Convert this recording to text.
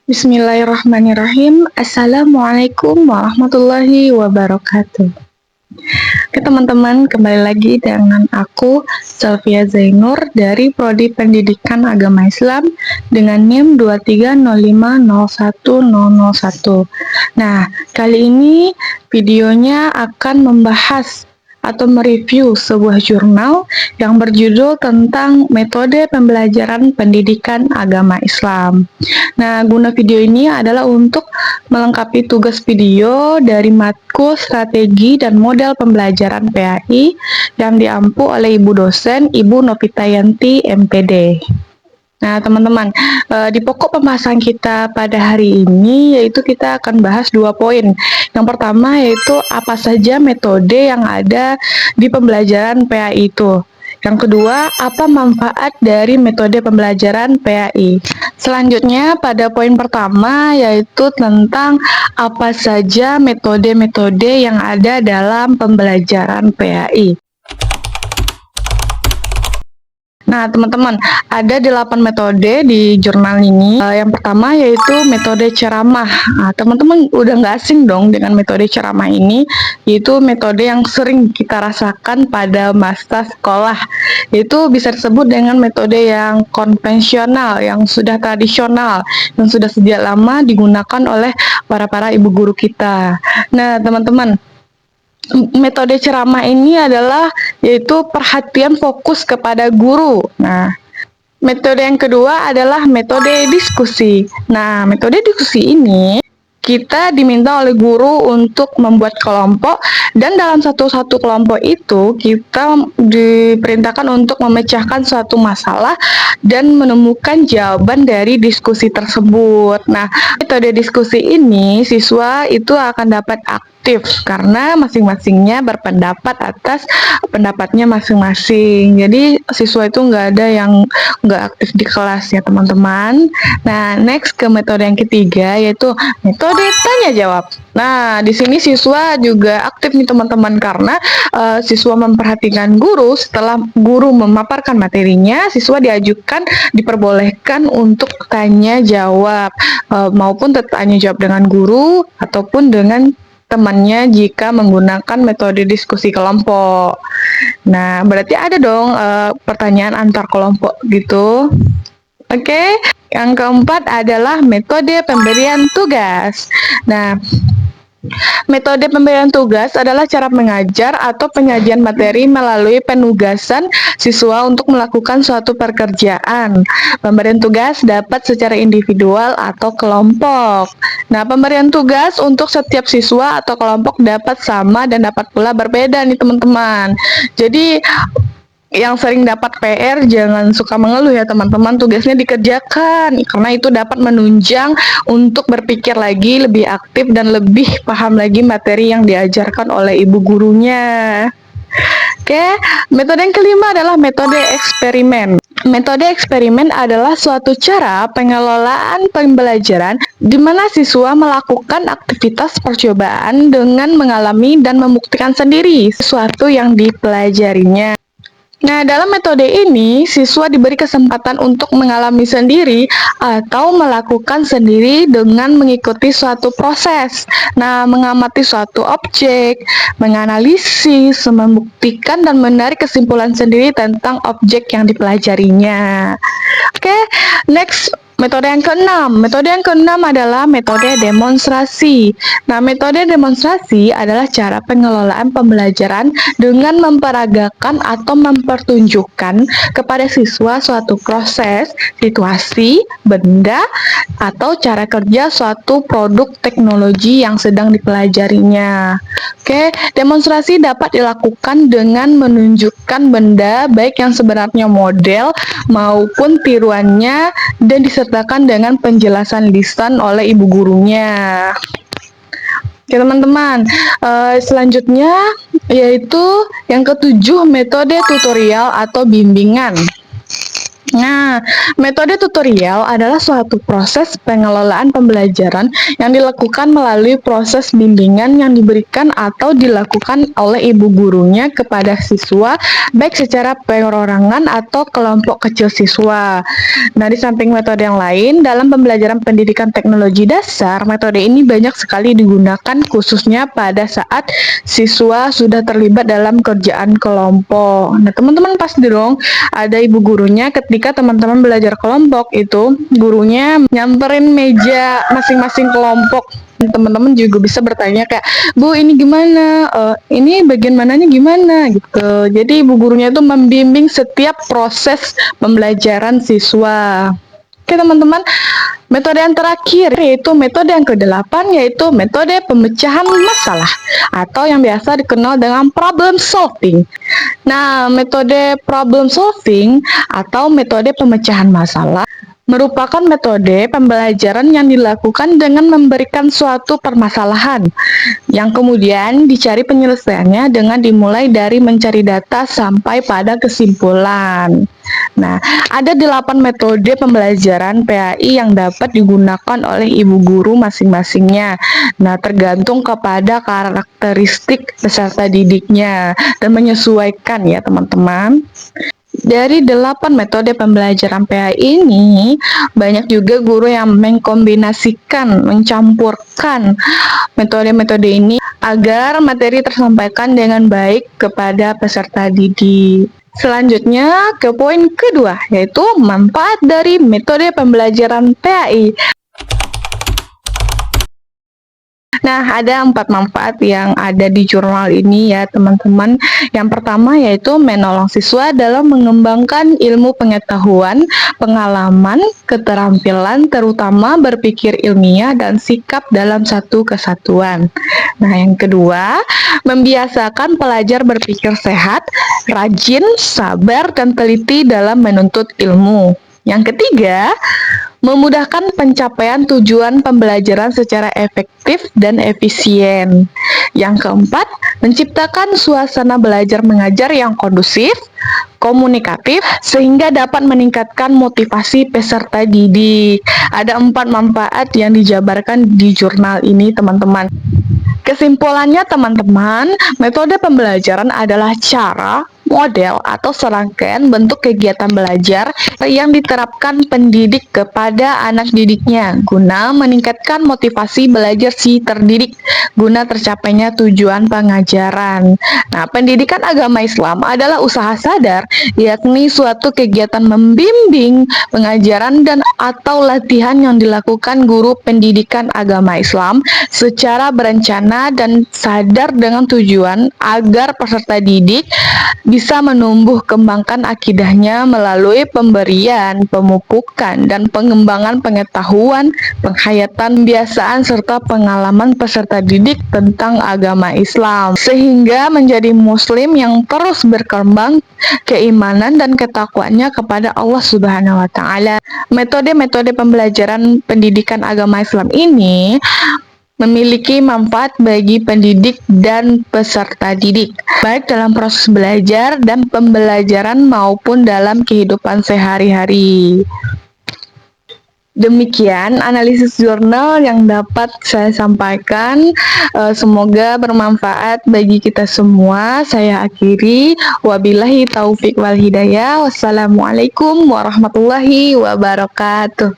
Bismillahirrahmanirrahim. Assalamualaikum warahmatullahi wabarakatuh. Oke teman-teman, kembali lagi dengan aku Selvia Zainur dari Prodi Pendidikan Agama Islam dengan NIM 230501001. Nah, kali ini videonya akan membahas atau mereview sebuah jurnal yang berjudul tentang metode pembelajaran pendidikan agama Islam. Nah, guna video ini adalah untuk melengkapi tugas video dari matkul strategi dan model pembelajaran PAI yang diampu oleh Ibu dosen Ibu Novitayanti MPD. Nah, teman-teman, di pokok pembahasan kita pada hari ini yaitu kita akan bahas 2 poin. Yang pertama yaitu apa saja metode yang ada di pembelajaran PAI itu. Yang kedua, apa manfaat dari metode pembelajaran PAI. Selanjutnya, pada poin pertama yaitu tentang apa saja metode-metode yang ada dalam pembelajaran PAI. Nah, teman-teman, ada 8 metode di jurnal ini. Yang pertama yaitu metode ceramah. Nah, teman-teman udah nggak asing dong dengan metode ceramah ini, yaitu metode yang sering kita rasakan pada masa sekolah. Itu bisa disebut dengan metode yang konvensional, yang sudah tradisional, yang sudah sejak lama digunakan oleh para ibu guru kita. Nah, teman-teman, metode ceramah ini adalah yaitu perhatian fokus kepada guru. Nah, metode yang kedua adalah metode diskusi. Nah, metode diskusi ini kita diminta oleh guru untuk membuat kelompok dan dalam satu kelompok itu kita diperintahkan untuk memecahkan suatu masalah dan menemukan jawaban dari diskusi tersebut. Nah, metode diskusi ini siswa itu akan dapat aktif karena masing-masingnya berpendapat atas pendapatnya masing-masing. Jadi siswa itu nggak ada yang nggak aktif di kelas ya teman-teman. Nah, next ke metode yang ketiga yaitu metode tanya jawab. Nah, di sini siswa juga aktif nih teman-teman karena siswa memperhatikan guru. Setelah guru memaparkan materinya, siswa diperbolehkan untuk tanya jawab maupun tanya jawab dengan guru ataupun dengan temannya jika menggunakan metode diskusi kelompok. Nah, berarti ada dong pertanyaan antar kelompok gitu. Oke, yang keempat adalah metode pemberian tugas. Nah, metode pemberian tugas adalah cara mengajar atau penyajian materi melalui penugasan siswa untuk melakukan suatu pekerjaan. Pemberian tugas dapat secara individual atau kelompok. Nah, pemberian tugas untuk setiap siswa atau kelompok dapat sama dan dapat pula berbeda nih teman-teman. Jadi yang sering dapat PR jangan suka mengeluh ya teman-teman, tugasnya dikerjakan karena itu dapat menunjang untuk berpikir lagi, lebih aktif dan lebih paham lagi materi yang diajarkan oleh ibu gurunya. Oke, metode yang kelima adalah metode eksperimen. Metode eksperimen adalah suatu cara pengelolaan pembelajaran di mana siswa melakukan aktivitas percobaan dengan mengalami dan membuktikan sendiri sesuatu yang dipelajarinya. Nah, dalam metode ini, siswa diberi kesempatan untuk mengalami sendiri atau melakukan sendiri dengan mengikuti suatu proses. Nah, mengamati suatu objek, menganalisis, membuktikan, dan menarik kesimpulan sendiri tentang objek yang dipelajarinya. Oke, next. Metode yang keenam. Metode yang keenam adalah metode demonstrasi. Nah, metode demonstrasi adalah cara pengelolaan pembelajaran dengan memperagakan atau mempertunjukkan kepada siswa suatu proses, situasi, benda, atau cara kerja suatu produk teknologi yang sedang dipelajarinya. Oke, demonstrasi dapat dilakukan dengan menunjukkan benda baik yang sebenarnya model maupun tiruannya dan disertakan dengan penjelasan lisan oleh ibu gurunya. Oke teman-teman, selanjutnya yaitu yang ketujuh metode tutorial atau bimbingan. Nah, metode tutorial adalah suatu proses pengelolaan pembelajaran yang dilakukan melalui proses bimbingan yang diberikan atau dilakukan oleh ibu gurunya kepada siswa, baik secara perorangan atau kelompok kecil siswa. Nah, di samping metode yang lain, dalam pembelajaran pendidikan teknologi dasar, metode ini banyak sekali digunakan khususnya pada saat siswa sudah terlibat dalam kerjaan kelompok. Nah, teman-teman pasti dong ada ibu gurunya ketika teman-teman belajar kelompok itu gurunya nyamperin meja masing-masing kelompok. Teman-teman juga bisa bertanya kayak, Bu ini gimana, ini bagian mananya gimana gitu. Jadi ibu gurunya itu membimbing setiap proses pembelajaran siswa. Oke teman-teman, metode yang terakhir yaitu metode yang ke-8 yaitu metode pemecahan masalah atau yang biasa dikenal dengan problem solving. Nah, metode problem solving atau metode pemecahan masalah merupakan metode pembelajaran yang dilakukan dengan memberikan suatu permasalahan yang kemudian dicari penyelesaiannya dengan dimulai dari mencari data sampai pada kesimpulan. Nah, ada 8 metode pembelajaran PAI yang dapat digunakan oleh ibu guru masing-masingnya. Nah, tergantung kepada karakteristik peserta didiknya dan menyesuaikan ya teman-teman. Dari 8 metode pembelajaran PAI ini, banyak juga guru yang mengkombinasikan, mencampurkan metode-metode ini agar materi tersampaikan dengan baik kepada peserta didik. Selanjutnya ke poin kedua, yaitu manfaat dari metode pembelajaran PAI. Nah, ada 4 manfaat yang ada di jurnal ini ya teman-teman. Yang pertama yaitu menolong siswa dalam mengembangkan ilmu pengetahuan, pengalaman, keterampilan, terutama berpikir ilmiah dan sikap dalam satu kesatuan. Nah, yang kedua, membiasakan pelajar berpikir sehat, rajin, sabar, dan teliti dalam menuntut ilmu. Yang ketiga, memudahkan pencapaian tujuan pembelajaran secara efektif dan efisien. Yang keempat, menciptakan suasana belajar mengajar yang kondusif, komunikatif, sehingga dapat meningkatkan motivasi peserta didik. Ada 4 manfaat yang dijabarkan di jurnal ini, teman-teman. Kesimpulannya teman-teman, metode pembelajaran adalah cara, model, atau serangkaian bentuk kegiatan belajar yang diterapkan pendidik kepada anak didiknya guna meningkatkan motivasi belajar si terdidik guna tercapainya tujuan pengajaran. Nah, pendidikan agama Islam adalah usaha sadar, yakni suatu kegiatan membimbing, pengajaran, dan atau latihan yang dilakukan guru pendidikan agama Islam secara berencana dan sadar dengan tujuan agar peserta didik bisa menumbuh kembangkan akidahnya melalui pemberian, pemupukan, dan pengembangan pengetahuan, penghayatan, kebiasaan, serta pengalaman peserta didik tentang agama Islam, sehingga menjadi muslim yang terus berkembang keimanan dan ketakwaannya kepada Allah Subhanahu wa Ta'ala. Metode-metode pembelajaran pendidikan agama Islam ini memiliki manfaat bagi pendidik dan peserta didik, baik dalam proses belajar dan pembelajaran maupun dalam kehidupan sehari-hari. Demikian analisis jurnal yang dapat saya sampaikan. Semoga bermanfaat bagi kita semua. Saya akhiri. Wabillahi taufik wal hidayah. Wassalamualaikum warahmatullahi wabarakatuh.